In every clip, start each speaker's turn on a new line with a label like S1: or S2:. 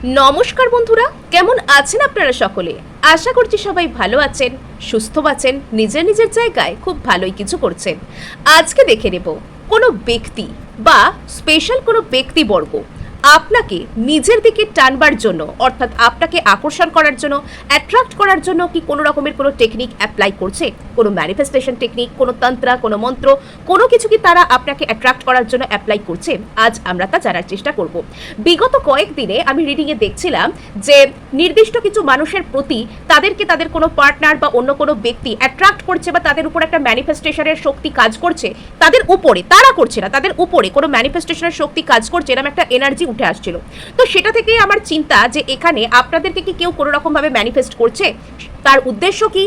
S1: নমস্কার বন্ধুরা, কেমন আছেন আপনারা সকলে? আশা করছি সবাই ভালো আছেন, সুস্থ আছেন, নিজের নিজের জায়গায় খুব ভালোই কিছু করছেন। আজকে দেখে নেব কোনো ব্যক্তি বা স্পেশাল কোনো ব্যক্তিবর্গ আপনাকে নিজের দিকে টানবার জন্য, অর্থাৎ আপনাকে আকর্ষণ করার জন্য, অ্যাট্রাক্ট করার জন্য কি কোনো রকমের কোনো টেকনিক অ্যাপ্লাই করছে, কোনো ম্যানিফেস্টেশন টেকনিক, কোনো তন্ত্র, কোনো মন্ত্র, কোনো কিছু কি তারা আপনাকে অ্যাট্রাক্ট করার জন্য অ্যাপ্লাই করছে? আজ আমরা তা জানার চেষ্টা করব। বিগত কয়েকদিনে আমি রিডিংয়ে দেখছিলাম যে নির্দিষ্ট কিছু মানুষের প্রতি তাদেরকে তাদের কোনো পার্টনার বা অন্য কোনো ব্যক্তি অ্যাট্রাক্ট করছে বা তাদের উপর একটা ম্যানিফেস্টেশনের শক্তি কাজ করছে, তাদের উপরে, তারা করছে না, তাদের উপরে কোনো ম্যানিফেস্টেশনের শক্তি কাজ করছে, এরকম একটা এনার্জি উঠে আসছিল। তো সেটা থেকেই আমার চিন্তা যে এখানে আপনাদেরকে কি কেউ কোনো রকমভাবে ম্যানিফেস্ট করছে, তার উদ্দেশ্য কি,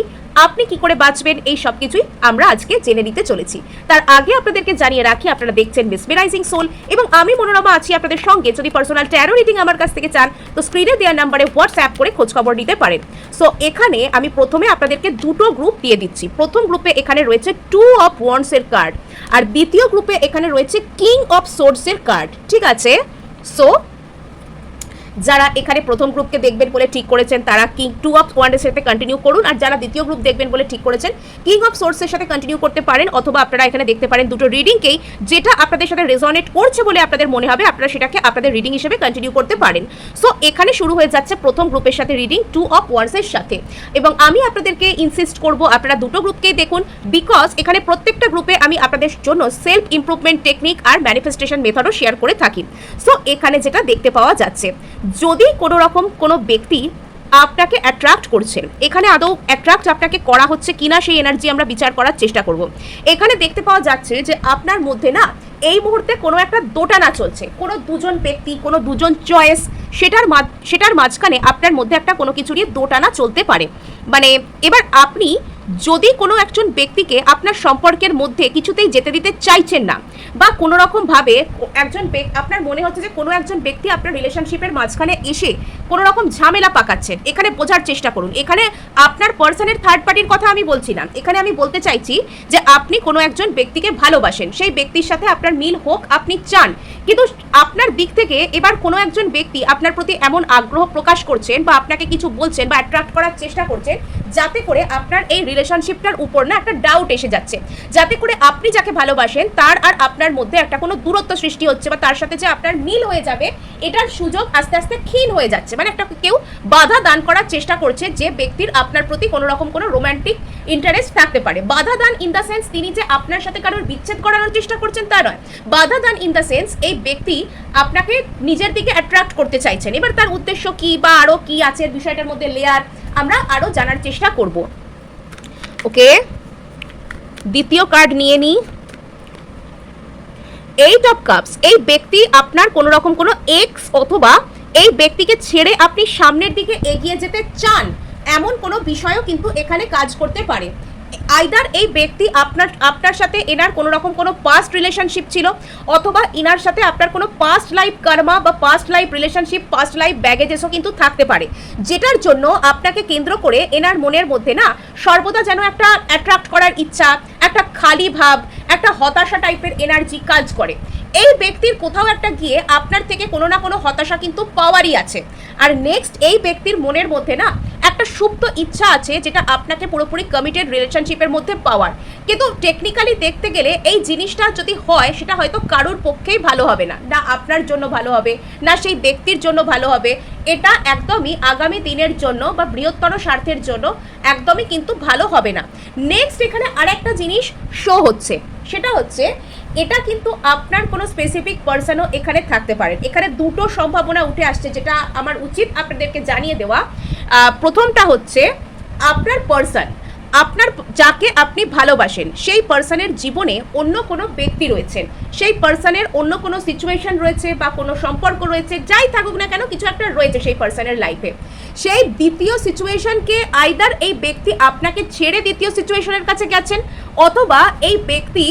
S1: আপনি কি করে বাঁচবেন, এই সব কিছুই আমরা আজকে জেনে নিতে চলেছি। তার আগে আপনাদেরকে জানিয়ে রাখি, আপনারা দেখছেন মেসমেরাইজিং সোল এবং আমি মনোরমা আছি আপনাদের সঙ্গে। যদি পার্সোনাল ট্যারো রিডিং আমার কাছ থেকে চান তো স্ক্রিনে দেওয়া নাম্বারে হোয়াটসঅ্যাপ করে খোঁজখবর নিতে পারেন। সো এখানে আমি প্রথমে আপনাদেরকে দুটো গ্রুপ দিয়ে দিচ্ছি। প্রথম গ্রুপে এখানে রয়েছে 2 অফ ওয়ান্ডসের কার্ড, আর দ্বিতীয় গ্রুপে এখানে রয়েছে কিং অফ সোর্ডসের কার্ড। ঠিক আছে, সো যারা এখানে প্রথম গ্রুপকে দেখবেন বলে ঠিক করেছেন তারা কিং 2 অফ ওয়ান্ডের সাথে কন্টিনিউ করুন, আর যারা দ্বিতীয় গ্রুপ দেখবেন বলে ঠিক করেছেন কিং অফ সোর্সের সাথে কন্টিনিউ করতে পারেন, অথবা আপনারা এখানে দেখতে পারেন দুটো রিডিংকেই, যেটা আপনাদের সাথে রেজনেট করছে বলে আপনাদের মনে হবে আপনারা সেটাকে আপনাদের রিডিং হিসেবে কন্টিনিউ করতে পারেন। সো এখানে শুরু হয়ে যাচ্ছে প্রথম গ্রুপের সাথে রিডিং 2 অফ ওয়ান্ডসের সাথে, এবং আমি আপনাদেরকে ইনসিস্ট করব আপনারা দুটো গ্রুপকেই দেখুন, বিকজ এখানে প্রত্যেকটা গ্রুপে আমি আপনাদের জন্য সেলফ ইমপ্রুভমেন্ট টেকনিক আর ম্যানিফেস্টেশন মেথডও শেয়ার করে থাকি। সো এখানে যেটা দেখতে পাওয়া যাচ্ছে, যদি কোনো রকম কোনো ব্যক্তি আপনাকে অ্যাট্রাক্ট করছেন, এখানে আদৌ অ্যাট্রাক্ট আপনাকে করা হচ্ছে কিনা সেই এনার্জি আমরা বিচার করার চেষ্টা করব। এখানে দেখতে পাওয়া যাচ্ছে যে আপনার মধ্যে না এই মুহূর্তে কোনো একটা দোটানা চলছে, কোনো দুজন ব্যক্তি, কোনো দুজন চয়েস, সেটার মাঝখানে আপনার মধ্যে একটা কোনো কিছু নিয়ে দোটানা চলতে পারে। মানে এবার আপনি যদি কোনো একজন ব্যক্তিকে আপনার সম্পর্কের মধ্যে কিছুতেই যেতে দিতে চাইছেন না, বা কোনো রকমভাবে আপনার মনে হচ্ছে যে কোনো একজন ব্যক্তি আপনার রিলেশনশিপের মাঝখানে এসে কোনো রকম ঝামেলা পাকাচ্ছেন, এখানে বোঝার চেষ্টা করুন। এখানে আপনার পার্সনের থার্ড পার্টির কথা আমি বলছি না, এখানে আমি বলতে চাইছি যে আপনি কোনো একজন ব্যক্তিকে ভালোবাসেন, সেই ব্যক্তির সাথে আপনার মিল হোক আপনি চান, কিন্তু আপনার দিক থেকে এবার কোনো একজন ব্যক্তি আপনার প্রতি এমন আগ্রহ প্রকাশ করছেন বা আপনাকে কিছু বলছেন বা অ্যাট্রাক্ট করার চেষ্টা করছেন, যাতে করে আপনার এই রিলেশনশিপটার উপর না একটা ডাউট এসে যাচ্ছে, যাতে করে আপনি যাকে ভালোবাসেন তার আর আপনার মধ্যে একটা কোনো দূরত্ব সৃষ্টি হচ্ছে, বা তার সাথে যে আপনার মিল হয়ে যাবে এটার সুযোগ আস্তে আস্তে ক্ষীণ হয়ে যাচ্ছে। মানে একটা কেউ বাধা দান করার চেষ্টা করছে, যে ব্যক্তির আপনার প্রতি কোনো রকম কোনো রোমান্টিক ইন্টারেস্ট থাকতে পারে। বাধা দান ইন দ্য সেন্স তিনি যে আপনার সাথে কারোর বিচ্ছেদ করানোর চেষ্টা করছেন তা নয়, বাধা দান ইন দ্য সেন্স এই ব্যক্তি আপনাকে নিজের দিকে অ্যাট্রাক্ট করতে চাইছেন। এবার তার উদ্দেশ্য কি বা আরও কি আছে বিষয়টার মধ্যে লেয়ার আমরা আরও জানার চেষ্টা করব। ওকে, দ্বিতীয় কার্ড নিয়ে নিই, 8 অফ কাপস। এই ব্যক্তি আপনার কোনো রকম কোনো এক্স, অথবা এই ব্যক্তিকে ছেড়ে আপনি সামনের দিকে এগিয়ে যেতে চান এমন কোনো বিষয়ও কিন্তু এখানে কাজ করতে পারে। আইদার এই ব্যক্তি আপনার সাথে এনার কোনো রকম কোনো পাস্ট রিলেশনশিপ ছিল, অথবা ইনার সাথে আপনার কোনো পাস্ট লাইফ কর্মা বা past life relationship, past life ব্যাগেজেসও কিন্তু থাকতে পারে, যেটার জন্য আপনাকে কেন্দ্র করে এনার মনের মধ্যে না সর্বদা যেন একটা অ্যাট্রাক্ট করার ইচ্ছা, একটা খালি ভাব, একটা হতাশা টাইপের এনার্জি কাজ করে। এই ব্যক্তির কোথাও একটা গিয়ে আপনার থেকে কোনো না কোনো হতাশা কিন্তু পাওয়ারই আছে। আর নেক্সট এই ব্যক্তির মনের মধ্যে না একটা সুপ্ত ইচ্ছা আছে, যেটা আপনাকে পুরোপুরি কমিটেড রিলেশনশিপের মধ্যে পাওয়ার, কিন্তু টেকনিক্যালি দেখতে গেলে এই জিনিসটা যদি হয় সেটা হয়তো কারোর পক্ষেই ভালো হবে না, না আপনার জন্য ভালো হবে, না সেই ব্যক্তির জন্য ভালো হবে। এটা একদমই আগামী দিনের জন্য বা বৃহত্তর স্বার্থের জন্য একদমই কিন্তু ভালো হবে না। নেক্সট এখানে আরেকটা জিনিস শো হচ্ছে, সেটা হচ্ছে এটা কিন্তু আপনার কোনো স্পেসিফিক পার্সনও এখানে থাকতে পারেন। এখানে দুটো সম্ভাবনা উঠে আসছে, যেটা আমার উচিত আপনাদেরকে জানিয়ে দেওয়া। প্রথমটা হচ্ছে আপনার পার্সন, আপনার যাকে আপনি ভালোবাসেন সেই পার্সনের জীবনে অন্য কোনো ব্যক্তি রয়েছেন, সেই পার্সনের অন্য কোনো সিচুয়েশন রয়েছে বা কোনো সম্পর্ক রয়েছে, যাই থাকুক না কেন কিছু একটা রয়েছে সেই পার্সনের লাইফে। সেই দ্বিতীয় সিচুয়েশনকে আইদার এই ব্যক্তি আপনাকে ছেড়ে দ্বিতীয় সিচুয়েশনের কাছে গেছেন, অথবা এই ব্যক্তি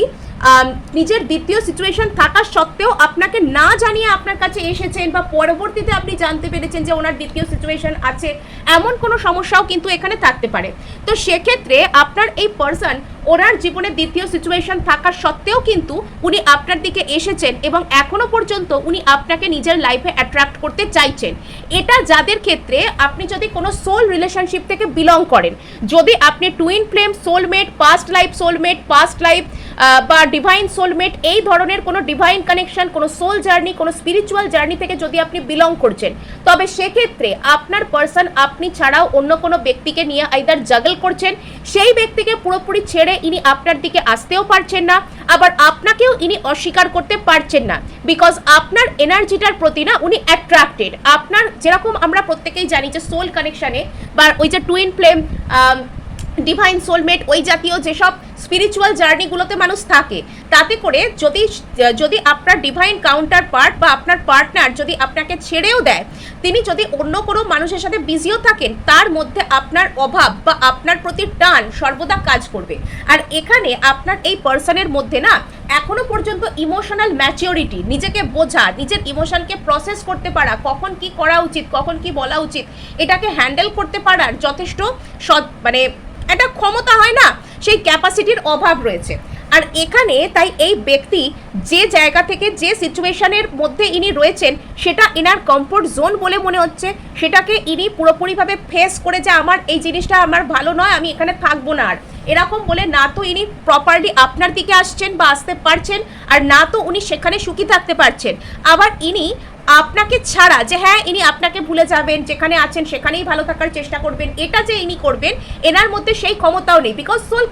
S1: নিজের দ্বিতীয় সিচুয়েশন থাকা সত্ত্বেও আপনাকে না জানিয়ে আপনার কাছে এসেছেন, বা পরবর্তীতে আপনি জানতে পেরেছেন যে ওনার দ্বিতীয় সিচুয়েশন আছে, এমন কোনো সমস্যাও কিন্তু এখানে থাকতে পারে। তো সেক্ষেত্রে আপনার এই পার্সন ওনার জীবনে দ্বিতীয় সিচুয়েশন থাকা সত্ত্বেও কিন্তু উনি আপনার দিকে এসেছেন এবং এখনো পর্যন্ত উনি আপনাকে নিজের লাইফে অ্যাট্রাক্ট করতে চাইছেন। এটা যাদের ক্ষেত্রে আপনি যদি কোনো সোল রিলেশনশিপ থেকে বিলং করেন, যদি আপনি twin flame, soulmate, past life বা ডিভাইন সোলমেট, এই ধরনের কোনো ডিভাইন কানেকশন, কোনো সোল জার্নি, কোনো স্পিরিচুয়াল জার্নি থেকে যদি আপনি বিলং করছেন, তবে সেক্ষেত্রে আপনার পার্সন আপনি ছাড়াও অন্য কোনো ব্যক্তিকে নিয়ে আইদার জাগল করছেন, সেই ব্যক্তিকে পুরোপুরি ছেড়ে ইনি আপনার দিকে আসতেও পারছেন না, আবার আপনাকেও ইনি অস্বীকার করতে পারছেন না, বিকজ আপনার এনার্জিটার প্রতি না উনি অ্যাট্রাক্টেড। আপনার যেরকম আমরা প্রত্যেকেই জানি যে সোল কানেকশানে বা ওই যে টুইন ফ্লেম, ডিভাইন সোলমেট, ওই জাতীয় যেসব স্পিরিচুয়াল জার্নিগুলোতে মানুষ থাকে, তাতে করে যদি আপনার ডিভাইন কাউন্টার পার্ট বা আপনার পার্টনার যদি আপনাকে ছেড়েও দেয়, তিনি যদি অন্য কোনো মানুষের সাথে বিজিও থাকেন, তার মধ্যে আপনার অভাব বা আপনার প্রতি টান সর্বদা কাজ করবে। আর এখানে আপনার এই পার্সনের মধ্যে না এখনো পর্যন্ত ইমোশনাল ম্যাচিওরিটি, নিজেকে বোঝা, নিজের ইমোশনকে প্রসেস করতে পারা, কখন কি করা উচিত, কখন কি বলা উচিত, এটাকে হ্যান্ডেল করতে পারার যথেষ্ট মানে একটা ক্ষমতা হয় না, সেই ক্যাপাসিটির অভাব রয়েছে। আর এখানে তাই এই ব্যক্তি যে জায়গা থেকে যে সিচুয়েশনের মধ্যে ইনি রয়েছেন, সেটা ইনার কমফোর্ট জোন বলে মনে হচ্ছে, সেটাকে ইনি পুরোপুরিভাবে ফেস করে যে আমার এই জিনিসটা আমার ভালো নয়, আমি এখানে থাকবো না আর, এরকম বলে না তো ইনি প্রপারলি আপনার দিকে আসছেন বা আসতে পারছেন, আর না তো উনি সেখানে সুখী থাকতে পারছেন। আবার ইনি আপনাকে ছাড়া যে হ্যাঁ ইনি আপনাকে ভুলে যাবেন, যেখানে আছেন সেখানেই ভালো থাকার চেষ্টা করবেন, এটা যে ইনি করবেন এনার মধ্যে সেই ক্ষমতাও নেই, বিকজ সোল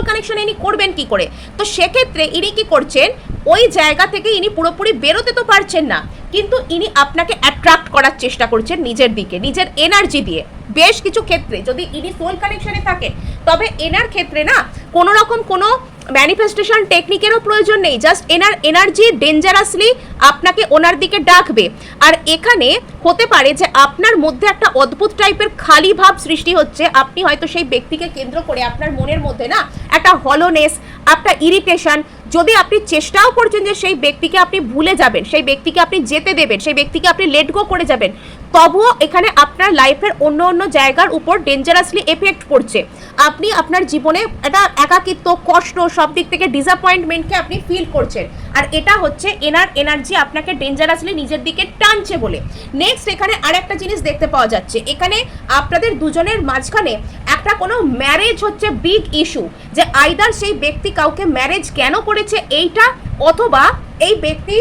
S1: কানেকশন ইনি করবেন কি করে? তো সেক্ষেত্রে ইনি কি করছেন, ওই জায়গা থেকে ইনি পুরোপুরি বেরোতে তো পারছেন না, কিন্তু ইনি আপনাকে অ্যাট্রাক্ট করার চেষ্টা করছেন নিজের দিকে, নিজের এনার্জি দিয়ে। বেশ কিছু ক্ষেত্রে যদি ইনি সোল কানেকশনে থাকেন, তবে এনার ক্ষেত্রে না কোনো রকম কোনো ম্যানিফেস্টেশন টেকনিকেরও প্রয়োজন নেই, জাস্ট এনার এনার্জি ডেঞ্জারাসলি আপনাকে ওনার দিকে ডাকবে। আর এখানে হতে পারে যে আপনার মধ্যে একটা অদ্ভুত টাইপের খালি ভাব সৃষ্টি হচ্ছে, আপনি হয়তো সেই ব্যক্তিকে কেন্দ্র করে আপনার মনের মধ্যে না একটা হলোনেস, একটা ইরিটেশন, যদি আপনি চেষ্টাও করছেন যে সেই ব্যক্তিকে আপনি ভুলে যাবেন, সেই ব্যক্তিকে আপনি যেতে দেবেন, সেই ব্যক্তিকে আপনি লেট গো করে যাবেন, তবুও এখানে আপনার লাইফের অন্য অন্য জায়গার উপর ডেঞ্জারাসলি এফেক্ট পড়ছে। আপনি আপনার জীবনে একটা একাকিত্ব, কষ্ট, সব দিক থেকে ডিসঅ্যাপয়েন্টমেন্টকে আপনি ফিল করছেন, আর এটা হচ্ছে এনার এনার্জি আপনাকে ডেঞ্জারাসলি নিজের দিকে টানছে বলে। নেক্সট এখানে আরেকটা জিনিস দেখতে পাওয়া যাচ্ছে, এখানে আপনাদের দুজনের মাঝখানে একটা কোনো ম্যারেজ হচ্ছে বিগ ইস্যু, যে আইদার সেই ব্যক্তি কাউকে ম্যারেজ কেন করেছে এইটা, অথবা এই ব্যক্তি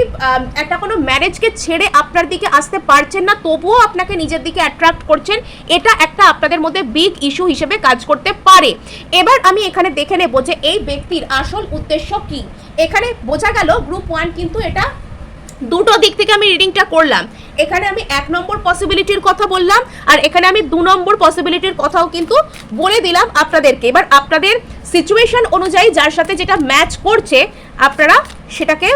S1: একটা কোনো ম্যারেজকে ছেড়ে আপনার দিকে আসতে পারছেন না, তবুও আপনাকে নিজের দিকে অ্যাট্রাক্ট করছেন, এটা একটা আপনাদের মধ্যে বিগ ইস্যু হিসেবে কাজ করতে পারে। এবার আমি এখানে দেখে নেব যে এই ব্যক্তির আসল উদ্দেশ্য কি। এখানে বোঝা গেল গ্রুপ 1 কিন্তু এটা দুটো দিক থেকে আমি রিডিংটা করলাম। এখানে আমি 1 নম্বর পসিবিলিটির কথা বললাম, আর এখানে আমি 2 নম্বর পসিবিলিটির কথাও কিন্তু বলে দিলাম আপনাদেরকে। এবার আপনাদের সিচুয়েশন অনুযায়ী যার সাথে যেটা ম্যাচ করছে আপনারা সেটাকে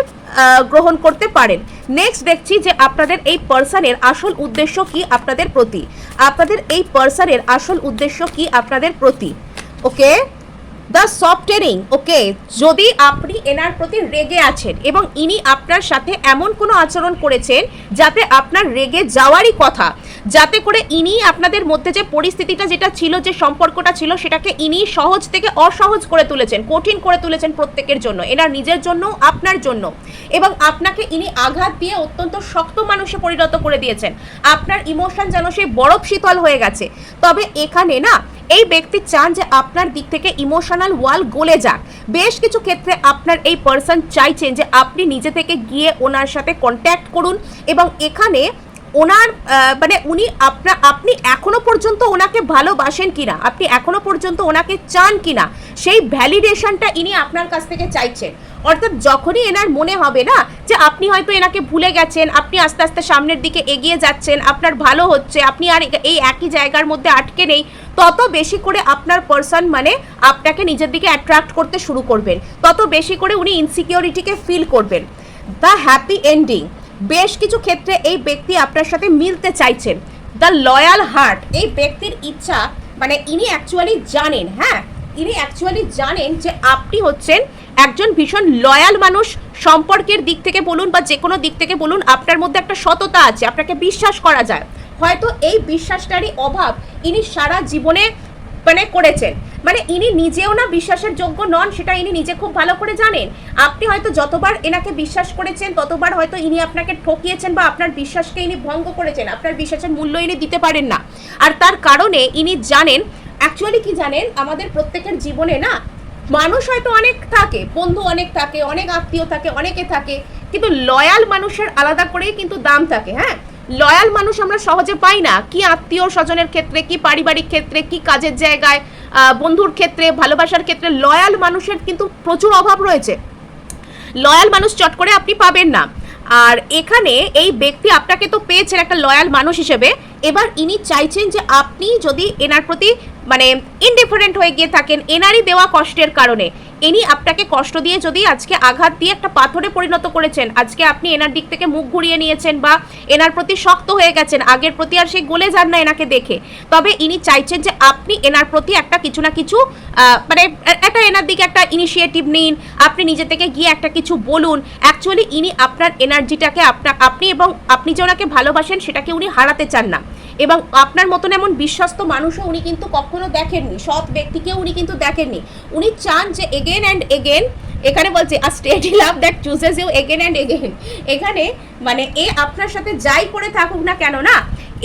S1: গ্রহণ করতে পারেন। নেক্সট দেখছি যে আপনাদের এই পার্সনের আসল উদ্দেশ্য কি আপনাদের প্রতি, আপনাদের এই পার্সনের আসল উদ্দেশ্য কি আপনাদের প্রতি। ওকে, দ্য সফটেনিং। ওকে, যদি আপনি এনার প্রতি রেগে আছেন এবং ইনি আপনার সাথে এমন কোনো আচরণ করেছেন যাতে আপনার রেগে যাওয়ারই কথা, যাতে করে ইনি আপনাদের মধ্যে যে পরিস্থিতিটা যেটা ছিল, যে সম্পর্কটা ছিল, সেটাকে ইনি সহজ থেকে অসহজ করে তুলেছেন, কঠিন করে তুলেছেন প্রত্যেকের জন্য, এনার নিজের জন্য, আপনার জন্য, এবং আপনাকে ইনি আঘাত দিয়ে অত্যন্ত শক্ত মানুষে পরিণত করে দিয়েছেন। আপনার ইমোশন যেন সেই বরফ শীতল হয়ে গেছে। তবে এখানে না এই ব্যক্তি চান যে আপনার দিক থেকে ইমোশনাল ওয়াল গলে যাক। বেশ কিছু ক্ষেত্রে আপনার এই পার্সন চাইছেন যে আপনি নিজে থেকে গিয়ে ওনার সাথে কন্ট্যাক্ট করুন, এবং এখানে ওনার মানে আপনি এখনো পর্যন্ত ওনাকে ভালোবাসেন কিনা, আপনি এখনো পর্যন্ত ওনাকে চান কিনা, সেই ভ্যালিডেশনটা ইনি আপনার কাছ থেকে চাইছেন। অর্থাৎ যখনই এনার মনে হবে না যে আপনি হয়তো এনাকে ভুলে গেছেন, আপনি আস্তে আস্তে সামনের দিকে এগিয়ে যাচ্ছেন, আপনার ভালো হচ্ছে, আপনি আর এই একই জায়গার মধ্যে আটকে নেই, তত বেশি করে আপনার পার্সন মানে আপনাকে নিজের দিকে অ্যাট্রাক্ট করতে শুরু করবেন, তত বেশি করে উনি ইনসিকিউরিটিকে ফিল করবেন। The happy ending. বেশ কিছু ক্ষেত্রে এই ব্যক্তি আপনার সাথে মিলতে চাইছেন। The loyal heart. এই ব্যক্তির ইচ্ছা মানে ইনি অ্যাকচুয়ালি জানেন, হ্যাঁ ইনি অ্যাকচুয়ালি জানেন যে আপনি হচ্ছেন একজন ভীষণ লয়াল মানুষ। সম্পর্কের দিক থেকে বলুন বা যে কোনো দিক থেকে বলুন, আপনার মধ্যে একটা সততা আছে, আপনাকে বিশ্বাস করা যায়। হয়তো এই বিশ্বাসটারই অভাব ইনি সারা জীবনে মানে করেছেন, মানে ইনি নিজেও না বিশ্বাসের যোগ্য নন, সেটা ইনি নিজে খুব ভালো করে জানেন। আপনি হয়তো যতবার এনাকে বিশ্বাস করেছেন ততবার হয়তো ইনি আপনাকে ঠকিয়েছেন বা আপনার বিশ্বাসকে ইনি ভঙ্গ করেছেন, আপনার বিশ্বাসের মূল্য ইনি দিতে পারেন না। আর তার কারণে ইনি জানেন, অ্যাকচুয়ালি কি জানেন, আমাদের প্রত্যেকের জীবনে না মানুষ হয়তো অনেক থাকে, বন্ধু অনেক থাকে, অনেক আত্মীয় থাকে, অনেকে থাকে, কিন্তু লয়াল মানুষের আলাদা করেই কিন্তু দাম থাকে। হ্যাঁ, লয়াল মানুষ আমরা সহজে পাই না, কি আত্মীয় স্বজনের ক্ষেত্রে, কি পারিবারিক ক্ষেত্রে, কি কাজের জায়গায়, বন্ধুর ক্ষেত্রে, ভালোবাসার ক্ষেত্রে লয়াল মানুষের কিন্তু প্রচুর অভাব রয়েছে। লয়াল মানুষ চট করে আপনি পাবেন না। আর এখানে এই ব্যক্তি আপনাকে তো পেয়েছেন একটা লয়াল মানুষ হিসেবে, এবার ইনি চাইছেন যে আপনি যদি এনার প্রতি মানে ইনডিফারেন্ট হয়ে গিয়ে থাকেন এনারই দেওয়া কষ্টের কারণে, ইনি আপনাকে কষ্ট দিয়ে যদি আজকে আঘাত দিয়ে একটা পাথরে পরিণত করেছেন, আজকে আপনি এনার দিক থেকে মুখ ঘুরিয়ে নিয়েছেন বা এনার প্রতি শক্ত হয়ে গেছেন, আগের প্রতি আর সেই গলে যান না এনাকে দেখে, তবে ইনি চাইছেন যে আপনি এনার প্রতি একটা কিছু না কিছু মানে একটা এনার দিকে একটা ইনিশিয়েটিভ নিন, আপনি নিজে থেকে গিয়ে একটা কিছু বলুন। অ্যাকচুয়ালি ইনি আপনার এনার্জিটাকে আপনি এবং আপনি যে ওনাকে ভালোবাসেন সেটাকে উনি হারাতে চান না, এবং আপনার মতন এমন বিশ্বস্ত মানুষও উনি কিন্তু কখনো দেখেননি, সৎ ব্যক্তিকেও উনি কিন্তু দেখেননি। উনি চান যে এগেন অ্যান্ড এগেন, এখানে বলছে a steady love that chooses you again and again, এখানে মানে এ আপনার সাথে যাই করে থাকুক না কেন না,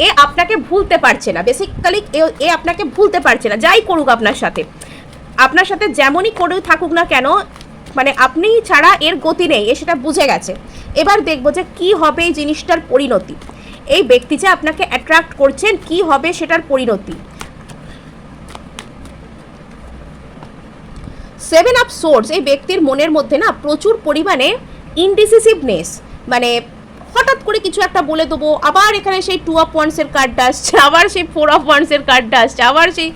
S1: এ আপনাকে ভুলতে পারছে না, বেসিক্যালি এ আপনাকে ভুলতে পারছে না, যাই করুক আপনার সাথে যেমনই করে থাকুক না কেন, মানে আপনি ছাড়া এর গতি নেই, এ সেটা বুঝে গেছে। এবার দেখবো যে কি হবে এই জিনিসটার পরিণতি, এই ব্যক্তি যে আপনাকে অ্যাট্রাক্ট করছেন কি হবে সেটার পরিণতি। 7 অফ সোর্স, এই ব্যক্তির মনের মধ্যে না প্রচুর পরিমাণে ইনডিসিসিভনেস, মানে হঠাৎ করে কিছু একটা বলে দেবো, আবার এখানে সেই 2 অফ ওয়ান্সের কার্ডটা আসছে, আবার সেই 4 অফ ওয়ান্সের কার্ডটা আসছে, আবার সেই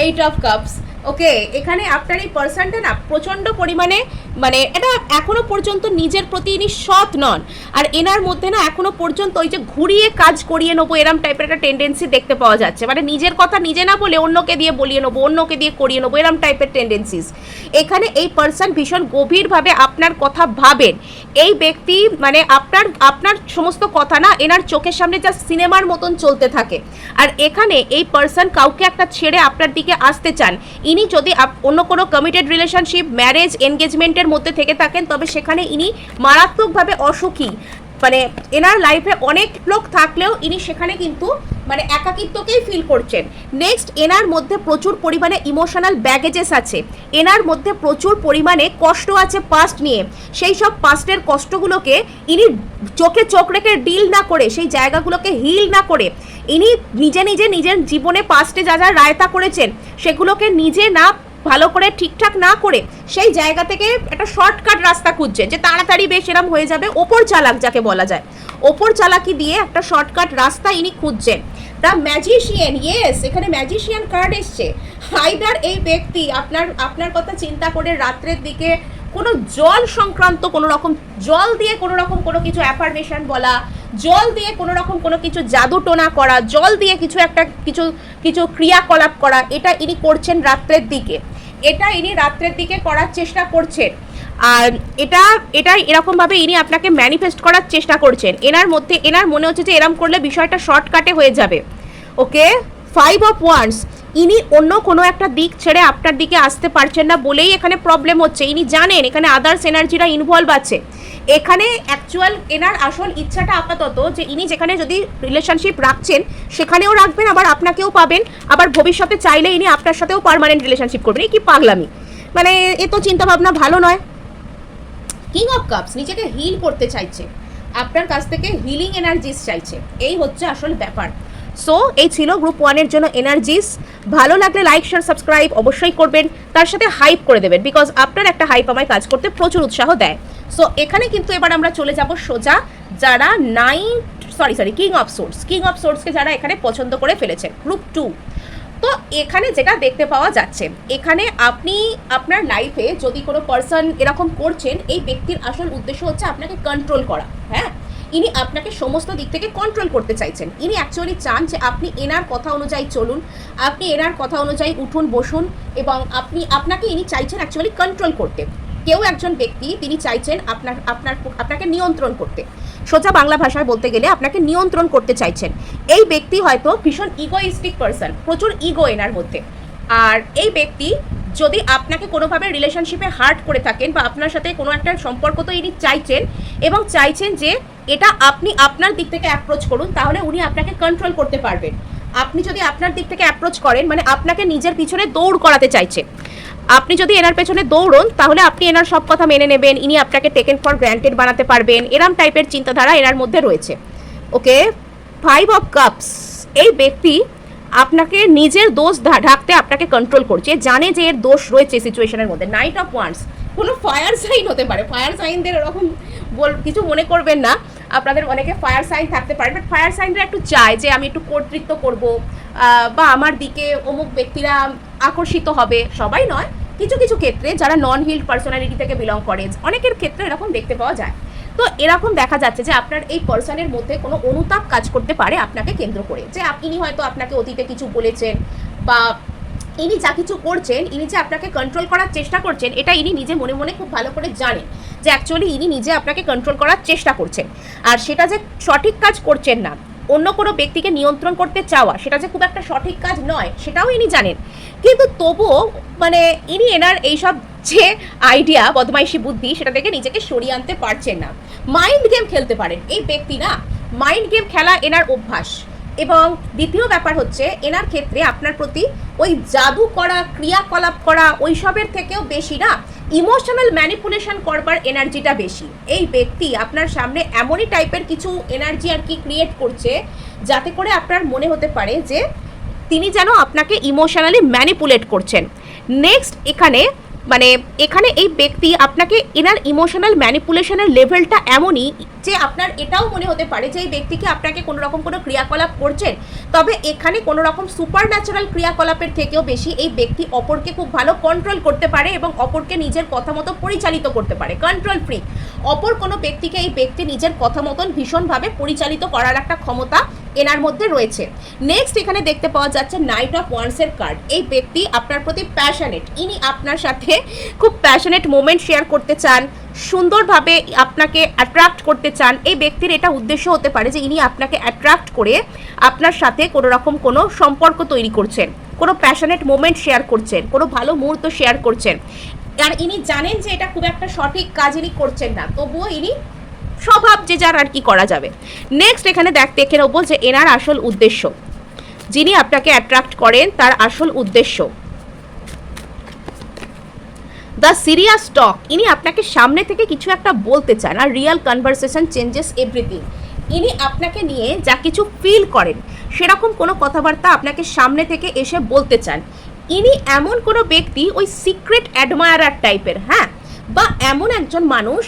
S1: 8 অফ কাপস। ওকে, এখানে আপনার এই পার্সনটা না প্রচণ্ড পরিমাণে মানে এটা এখনো পর্যন্ত নিজের প্রতি ইনি সৎ নন, আর এনার মধ্যে না এখনো পর্যন্ত ওই যে ঘুরিয়ে কাজ করিয়ে নেবো এরম টাইপের একটা টেন্ডেন্সি দেখতে পাওয়া যাচ্ছে, মানে নিজের কথা নিজে না বলে অন্যকে দিয়ে বলিয়ে নেবো, অন্যকে দিয়ে করিয়ে নেবো, এরম টাইপের টেন্ডেন্সিস। এখানে এই পার্সন ভীষণ গভীরভাবে আপনার কথা ভাবেন, এই ব্যক্তি মানে আপনার সমস্ত কথা না এনার চোখের সামনে যা সিনেমার মতন চলতে থাকে। আর এখানে এই পার্সন কাউকে একটা ছেড়ে আপনার দিকে আসতে চান, ইনি যদি অন্য কোনো কমিটেড রিলেশনশিপ, ম্যারেজ, এনগেজমেন্টের মধ্যে থেকে থাকেন তবে সেখানে ইনি মারাত্মকভাবে অসুখী, মানে এনার লাইফে অনেক লোক থাকলেও ইনি সেখানে কিন্তু মানে একাকিত্বকেই ফিল করছেন। নেক্সট, এনার মধ্যে প্রচুর পরিমাণে ইমোশনাল ব্যাগেজেস আছে, এনার মধ্যে প্রচুর পরিমাণে কষ্ট আছে পাস্ট নিয়ে, সেই সব পাস্টের কষ্টগুলোকে ইনি চোখে চোখ রেখে ডিল না করে, সেই জায়গাগুলোকে হিল না করে, ইনি নিজের জীবনে পাস্টে যা যা রায়তা করেছেন সেগুলোকে নিজে না ভালো করে ঠিকঠাক না করে সেই জায়গা থেকে একটা শর্টকাট রাস্তা খুঁজছে যে তাড়াতাড়ি বেশ এরম হয়ে যাবে, ওপর চালাক যাকে বলা যায়, ওপর চালাকি দিয়ে একটা শর্টকাট রাস্তা ইনি খুঁজছেন। দ্য ম্যাজিশিয়ান, ইয়েস, এখানে ম্যাজিশিয়ান কার্ড এসছে। আইদার এই ব্যক্তি আপনার কথা চিন্তা করে রাত্রের দিকে কোনো জল সংক্রান্ত কোনো রকম, জল দিয়ে কোনো রকম কোনো কিছু অ্যাফার্মেশন বলা, জল দিয়ে কোনো রকম কোনো কিছু জাদুটোনা করা, জল দিয়ে কিছু ক্রিয়াকলাপ করা, এটা ইনি করছেন রাত্রের দিকে, এটা ইনি রাত্রের দিকে করার চেষ্টা করছেন। আর এটা এরকমভাবে ইনি আপনাকে ম্যানিফেস্ট করার চেষ্টা করছেন, এনার মনে হচ্ছে যে এরম করলে বিষয়টা শর্টকাটে হয়ে যাবে। ওকে, 5 অফ ওয়ান্স, ইনি অন্য কোনো একটা দিক ছেড়ে আপনার দিকে আসতে পারছেন না বলেই এখানে প্রবলেম হচ্ছে। ইনি জানেন এখানে আদার্স এনার্জিরা ইনভলভ আছে, এখানে অ্যাকচুয়াল এনার আসল ইচ্ছাটা আপাতত যে ইনি যেখানে যদি রিলেশনশিপ রাখছেন সেখানেও রাখবেন, আবার আপনাকেও পাবেন, আবার ভবিষ্যতে চাইলে ইনি আপনার সাথেও পার্মানেন্ট রিলেশনশিপ করবেন। এই কি পাগলামি, মানে এ তো চিন্তাভাবনা ভালো নয়। কিং অফ কাপস, নিজেকে হিল করতে চাইছে, আপনার কাছ থেকে হিলিং এনার্জিস চাইছে, এই হচ্ছে আসল ব্যাপার। সো এই ছিল গ্রুপ 1-এর জন্য এনার্জিস। ভালো লাগলে লাইক, শেয়ার, সাবস্ক্রাইব অবশ্যই করবেন, তার সাথে হাইপ করে দেবেন, বিকজ আপনার একটা হাইপ আমায় কাজ করতে প্রচুর উৎসাহ দেয়। সো এখানে কিন্তু এবার আমরা চলে যাব সোজা যারা কিং অফ সোর্সকে যারা এখানে পছন্দ করে ফেলেছেন, গ্রুপ 2। তো এখানে যেটা দেখতে পাওয়া যাচ্ছে, এখানে আপনি আপনার লাইফে যদি কোনো পার্সন এরকম করছেন, এই ব্যক্তির আসল উদ্দেশ্য হচ্ছে আপনাকে কন্ট্রোল করা। হ্যাঁ, ইনি আপনাকে সমস্ত দিক থেকে কন্ট্রোল করতে চাইছেন, ইনি অ্যাকচুয়ালি চান যে আপনি এনার কথা অনুযায়ী চলুন, আপনি এনার কথা অনুযায়ী উঠুন বসুন, এবং আপনাকে ইনি চাইছেন অ্যাকচুয়ালি কন্ট্রোল করতে। কেউ একজন ব্যক্তি তিনি চাইছেন আপনাকে নিয়ন্ত্রণ করতে, সোজা বাংলা ভাষায় বলতে গেলে আপনাকে নিয়ন্ত্রণ করতে চাইছেন। এই ব্যক্তি হয়তো ভীষণ ইগোইস্টিক পার্সন, প্রচুর ইগো এনার মধ্যে, আর এই ব্যক্তি যদি আপনাকে কোনোভাবে রিলেশনশিপে হার্ট করে থাকেন বা আপনার সাথে কোনো একটা সম্পর্ক তো ইনি চাইছেন এবং চাইছেন যে এটা আপনি আপনার দিক থেকে অ্যাপ্রোচ করুন, তাহলে উনি আপনাকে কন্ট্রোল করতে পারবেন। আপনি যদি আপনার দিক থেকে অ্যাপ্রোচ করেন মানে আপনাকে নিজের পিছনে দৌড় করাতে চাইছে। আপনি যদি এনার পেছনে দৌড়ন তাহলে আপনি এনার সব কথা মেনে নেবেন, ইনি আপনাকে টেকেন ফর গ্র্যান্টেড বানাতে পারবেন, এরম টাইপের চিন্তাধারা এনার মধ্যে রয়েছে। ওকে, 5 অফ কাপস, এই ব্যক্তি আপনাকে নিজের দোষ ঢাকতে আপনাকে কন্ট্রোল করছে, জানে যে এর দোষ রয়েছে সিচুয়েশনের মধ্যে। নাইট অফ ওয়ান্স, কোনো ফায়ার সাইন হতে পারে, ফায়ার সাইনদের এরকম কিছু মনে করবেন না, আপনাদের অনেকে ফায়ার সাইন থাকতে পারে, বাট ফায়ার সাইনরা একটু চায় যে আমি একটু কর্তৃত্ব করব বা আমার দিকে অমুক ব্যক্তিরা আকর্ষিত হবে, সবাই নয়, কিছু কিছু ক্ষেত্রে যারা নন হিল্ড পার্সোনালিটি থেকে বিলং করে অনেকের ক্ষেত্রে এরকম দেখতে পাওয়া যায়। তো এরকম দেখা যাচ্ছে যে আপনার এই পার্সনের মধ্যে কোনো অনুতাপ কাজ করতে পারে আপনাকে কেন্দ্র করে, যে ইনি হয়তো আপনাকে অতীতে কিছু বলেছেন বা ইনি যা কিছু করছেন, ইনি যে আপনাকে কন্ট্রোল করার চেষ্টা করছেন এটা ইনি নিজে মনে মনে খুব ভালো করে জানেন যে অ্যাকচুয়ালি ইনি নিজে আপনাকে কন্ট্রোল করার চেষ্টা করছেন, আর সেটা যে সঠিক কাজ করছেন না, অন্য কোনো ব্যক্তিকে নিয়ন্ত্রণ করতে চাওয়া সেটা যে খুব একটা সঠিক কাজ নয় সেটাও ইনি জানেন, কিন্তু তবুও মানে ইনি এনার এইসব যে আইডিয়া বদমাইশি বুদ্ধি সেটা থেকে নিজেকে সরিয়ে আনতে পারছেন না। মাইন্ড গেম খেলতে পারেন এই ব্যক্তি না, মাইন্ড গেম খেলা এনার অভ্যাস। এবং দ্বিতীয় ব্যাপার হচ্ছে এনার ক্ষেত্রে আপনার প্রতি ওই জাদু করা, ক্রিয়াকলাপ করা ওইসবের থেকেও বেশি না ইমোশনাল ম্যানিপুলেশন করবার এনার্জিটা বেশি। এই ব্যক্তি আপনার সামনে এমনই টাইপের কিছু এনার্জি আর কি ক্রিয়েট করছে যাতে করে আপনার মনে হতে পারে যে তিনি যেন আপনাকে ইমোশনালি ম্যানিপুলেট করছেন। নেক্সট এখানে এই ব্যক্তি আপনাকে এনার ইমোশনাল ম্যানিপুলেশনের লেভেলটা এমনই যে আপনার এটাও মনে হতে পারে যে এই ব্যক্তিকে আপনাকে কোনো রকম কোনো ক্রিয়াকলাপ করছেন, তবে এখানে কোনো রকম সুপার ন্যাচারাল ক্রিয়াকলাপের থেকেও বেশি এই ব্যক্তি অপরকে খুব ভালো কন্ট্রোল করতে পারে এবং অপরকে নিজের কথা মতো পরিচালিত করতে পারে। কন্ট্রোল ফ্রি অপর কোনো ব্যক্তিকে এই ব্যক্তি নিজের কথা মতন ভীষণভাবে পরিচালিত করার একটা ক্ষমতা এনার মধ্যে রয়েছে। নেক্সট এখানে দেখতে পাওয়া যাচ্ছে নাইট অফ ওয়ান্সের কার্ড। এই ব্যক্তি আপনার প্রতি প্যাশনেট, ইনি আপনার সাথে খুব প্যাশনেট মোমেন্ট শেয়ার করতে চান, সুন্দরভাবে আপনাকে অ্যাট্রাক্ট করতে চান। এই ব্যক্তির এটা উদ্দেশ্য হতে পারে যে ইনি আপনাকে অ্যাট্রাক্ট করে আপনার সাথে কোনো রকম কোনো সম্পর্ক তৈরি করছেন, কোনো প্যাশনেট মোমেন্ট শেয়ার করছেন, কোনো ভালো মুহূর্ত শেয়ার করছেন, আর ইনি জানেন যে এটা খুব একটা সঠিক কাজ ইনি করছেন না, তবুও ইনি স্বভাব যে যার আর কি করা যাবে। নেক্সট এখানে দেখে নেবো যে এনার আসল উদ্দেশ্য, যিনি আপনাকে অ্যাট্রাক্ট করেন তার আসল উদ্দেশ্য। দ্য সিরিয়াস টক, ইনি আপনাকে সামনে থেকে কিছু একটা বলতে চান, আর রিয়েল কনভারসেশন চেঞ্জেস এভরিথিং। ইনি আপনাকে নিয়ে যা কিছু ফিল করেন সেরকম কোনো কথাবার্তা আপনাকে সামনে থেকে এসে বলতে চান। ইনি এমন কোনো ব্যক্তি ওই সিক্রেট অ্যাডমায়ারার টাইপের, হ্যাঁ, বা এমন একজন মানুষ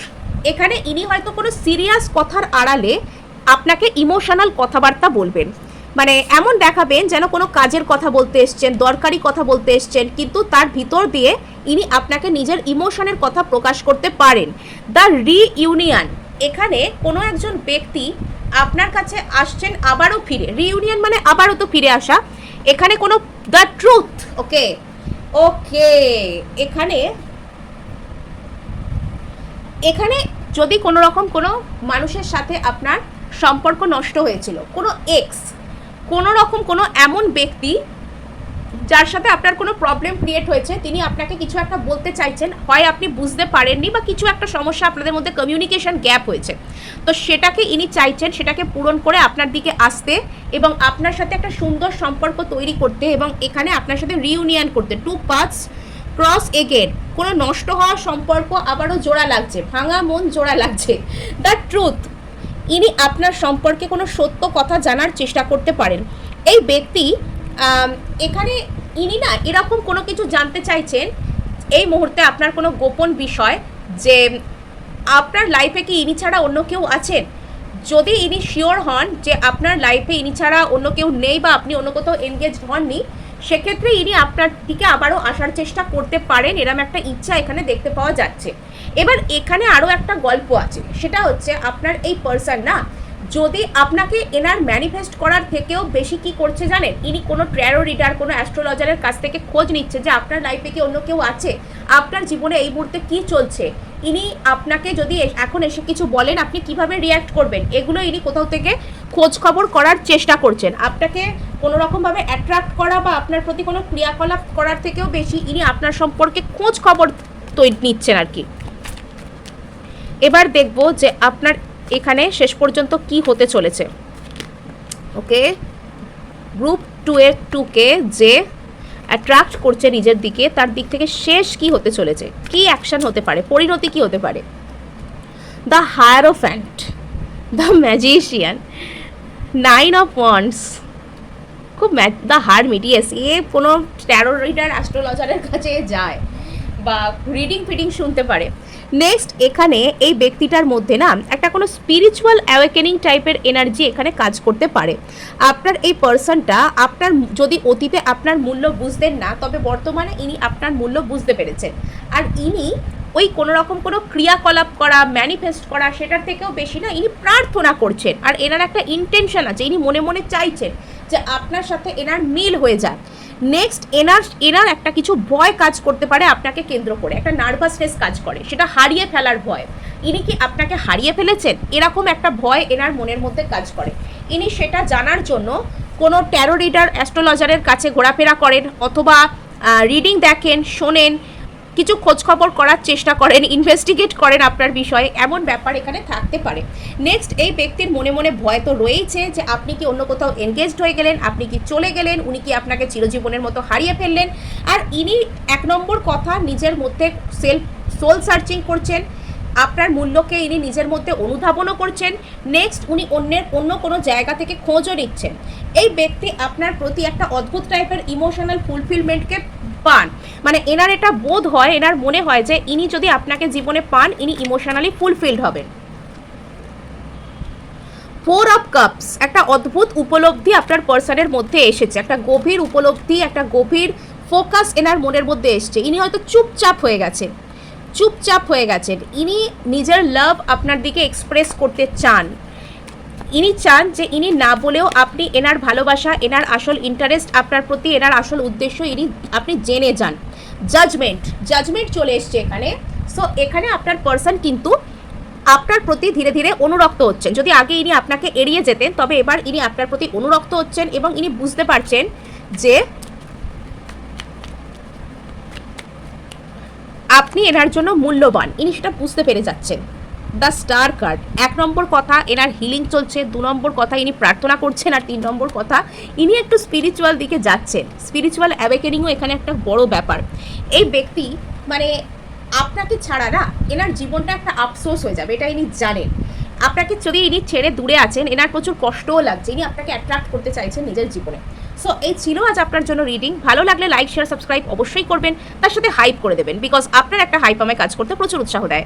S1: এখানে ইনি হয়তো কোনো সিরিয়াস কথার আড়ালে আপনাকে ইমোশনাল কথাবার্তা বলবেন, মানে এমন দেখাবেন যেন কোনো কাজের কথা বলতে এসছেন, দরকারি কথা বলতে এসছেন, কিন্তু তার ভিতর দিয়ে ইনি আপনাকে নিজের ইমোশনের কথা প্রকাশ করতে পারেন। দ্য রিইউনিয়ন, এখানে কোনো একজন ব্যক্তি আপনার কাছে আসছেন আবারও ফিরে, রিইউনিয়ন মানে আবারও তো ফিরে আসা, এখানে কোনো দ্য ট্রুথ। ওকে ওকে এখানে যদি কোনো রকম কোনো মানুষের সাথে আপনার সম্পর্ক নষ্ট হয়েছিল, কোনো এক্স, কোনো রকম কোনো এমন ব্যক্তি যার সাথে আপনার কোনো প্রবলেম ক্রিয়েট হয়েছে, তিনি আপনাকে কিছু একটা বলতে চাইছেন, হয় আপনি বুঝতে পারেননি বা কিছু একটা সমস্যা আপনাদের মধ্যে কমিউনিকেশন গ্যাপ হয়েছে, তো সেটাকে ইনি চাইছেন সেটাকে পূরণ করে আপনার দিকে আসতে এবং আপনার সাথে একটা সুন্দর সম্পর্ক তৈরি করতে এবং এখানে আপনার সাথে রিইউনিয়ন করতে। টু পাথস ক্রস এগেন, কোনো নষ্ট হওয়া সম্পর্ক আবারও জোড়া লাগছে, ভাঙা মন জোড়া লাগছে। দ্য ট্রুথ, ইনি আপনার সম্পর্কে কোনো সত্য কথা জানার চেষ্টা করতে পারেন। এই ব্যক্তি এখানে ইনি না এরকম কোনো কিছু জানতে চাইছেন এই মুহূর্তে, আপনার কোনো গোপন বিষয়, যে আপনার লাইফে কি ইনি ছাড়া অন্য কেউ আছেন। যদি ইনি শিওর হন যে আপনার লাইফে ইনি ছাড়া অন্য কেউ নেই বা আপনি অন্য কোথাও এনগেজড হননি, সেক্ষেত্রে ইনি আপনার দিকে আবারও আসার চেষ্টা করতে পারেন, এরম একটা ইচ্ছা এখানে দেখতে পাওয়া যাচ্ছে। এবার এখানে আরও একটা গল্প আছে, সেটা হচ্ছে আপনার এই পার্সন না যদি আপনাকে এনার ম্যানিফেস্ট করার থেকেও বেশি কি করছে জানেন, ইনি কোনো ট্র্যারো রিডার, কোনো অ্যাস্ট্রোলজারের কাছ থেকে খোঁজ নিচ্ছে যে আপনার লাইফে কি অন্য কেউ আছে, আপনার জীবনে এই মুহূর্তে কি চলছে, ইনি আপনাকে যদি এখন এসে কিছু বলেন আপনি কিভাবে রিয়্যাক্ট করবেন, এগুলো ইনি কোথাও থেকে খোঁজ খবর করার চেষ্টা করছেন, আপনাকে কোনো রকমভাবে অ্যাট্রাক্ট করা বা আপনার প্রতি কোনো ক্রিয়াকলাপ করার থেকেও বেশি ইনি আপনার সম্পর্কে খোঁজ খবর নিচ্ছেন আর কি। এবার দেখব যে আপনার এখানে শেষ পর্যন্ত কি হতে চলেছে। ওকে, গ্রুপ 2কে যে অ্যাট্রাক্ট করছে নিজের দিকে, তার দিক থেকে শেষ কি হতে চলেছে, কি অ্যাকশন হতে পারে, পরিণতি কি হতে পারে। The hierophant, the magician, 9 of wands, খুব দ্য হারমিট, ইয়েস, এ কোনো ট্যারো রিডার অ্যাস্ট্রোলজারের কাছে যায় বা রিডিং ফিডিং শুনতে পারে। নেক্সট এখানে এই ব্যক্তিটার মধ্যে না একটা কোনো স্পিরিচুয়াল অ্যাওয়েকেনিং টাইপের এনার্জি এখানে কাজ করতে পারে। আপনার এই পার্সনটা আপনার যদি অতীতে আপনার মূল্য বুঝতেন না, তবে বর্তমানে ইনি আপনার মূল্য বুঝতে পেরেছেন। আর ইনি ওই কোনো রকম কোনো ক্রিয়াকলাপ করা, ম্যানিফেস্ট করা, সেটার থেকেও বেশি না ইনি প্রার্থনা করছেন। আর এনার একটা ইন্টেনশন আছে, ইনি মনে মনে চাইছেন যে আপনার সাথে এনার মিল হয়ে যায়। নেক্সট এনার একটা কিছু ভয় কাজ করতে পারে আপনাকে কেন্দ্র করে, একটা নার্ভাসনেস কাজ করে, সেটা হারিয়ে ফেলার ভয়। ইনি কি আপনাকে হারিয়ে ফেলেছেন এরকম একটা ভয় এনার মনের মধ্যে কাজ করে। ইনি সেটা জানার জন্য কোনো ট্যারো রিডার অ্যাস্ট্রোলজারের কাছে ঘোরাফেরা করেন, অথবা রিডিং দেখেন, শোনেন, কিছু খোঁজখবর করার চেষ্টা করেন, ইনভেস্টিগেট করেন আপনার বিষয়ে, এমন ব্যাপার এখানে থাকতে পারে। নেক্সট এই ব্যক্তির মনে মনে ভয় তো রয়েছে যে আপনি কি অন্য কোথাও এনগেজড হয়ে গেলেন, আপনি কি চলে গেলেন, উনি কি আপনাকে চিরজীবনের মতো হারিয়ে ফেললেন। আর ইনি 1 নম্বর কথা নিজের মধ্যে সোল সার্চিং করছেন, আপনার মূল্যকে ইনি নিজের মধ্যে অনুধাবনও করছেন। নেক্সট উনি অন্য কোনো জায়গা থেকে খোঁজও নিচ্ছেন। এই ব্যক্তি আপনার প্রতি একটা অদ্ভুত টাইপের ইমোশনাল ফুলফিলমেন্টকে পান, মানে এনার এটা বোধ হয়, এনার মনে হয় যে ইনি যদি আপনাকে জীবনে পান, ইনি ইমোশনালি ফুলফিলড হবেন। 4 অফ কাপস, একটা অদ্ভুত উপলব্ধি আপনার পার্সনের মধ্যে এসেছে, একটা গভীর উপলব্ধি, একটা গভীর ফোকাস এনার মনের মধ্যে এসছে। ইনি হয়তো চুপচাপ হয়ে গেছেন। ইনি নিজের লাভ আপনার দিকে এক্সপ্রেস করতে চান। ইনি চান যে ইনি না বলেও আপনি এনার ভালোবাসা, এনার আসল ইন্টারেস্ট আপনার প্রতি, এনার আসল উদ্দেশ্য আপনি জেনে যান। জাজমেন্ট চলে এসছে এখানে। সো এখানে আপনার পার্সন কিন্তু আপনার প্রতি ধীরে ধীরে অনুরক্ত হচ্ছেন। যদি আগে ইনি আপনাকে এড়িয়ে যেতেন, তবে এবার ইনি আপনার প্রতি অনুরক্ত হচ্ছেন এবং ইনি বুঝতে পারছেন যে আপনি এনার জন্য মূল্যবান, ইনি সেটা বুঝতে পেরে যাচ্ছেন। দ্য স্টার কার্ড, 1 নম্বর কথা এনার হিলিং চলছে, 2 নম্বর কথা ইনি প্রার্থনা করছেন, আর 3 নম্বর কথা ইনি একটু স্পিরিচুয়াল দিকে যাচ্ছেন। স্পিরিচুয়াল অ্যাওয়েকেনিংও এখানে একটা বড় ব্যাপার। এই ব্যক্তি মানে আপনাকে ছাড়া না এনার জীবনটা একটা আফসোস হয়ে যাবে, এটা ইনি জানেন। আপনাকে যদি ইনি ছেড়ে দূরে আছেন, এনার প্রচুর কষ্টও লাগছে, ইনি আপনাকে অ্যাট্রাক্ট করতে চাইছেন নিজের জীবনে। সো এই ছিল আজ আপনার জন্য রিডিং। ভালো লাগলে লাইক, শেয়ার, সাবস্ক্রাইব অবশ্যই করবেন, তার সাথে হাইপ করে দেবেন, বিকজ আপনার একটা হাইপ আমায় কাজ করতে প্রচুর উৎসাহ দেয়।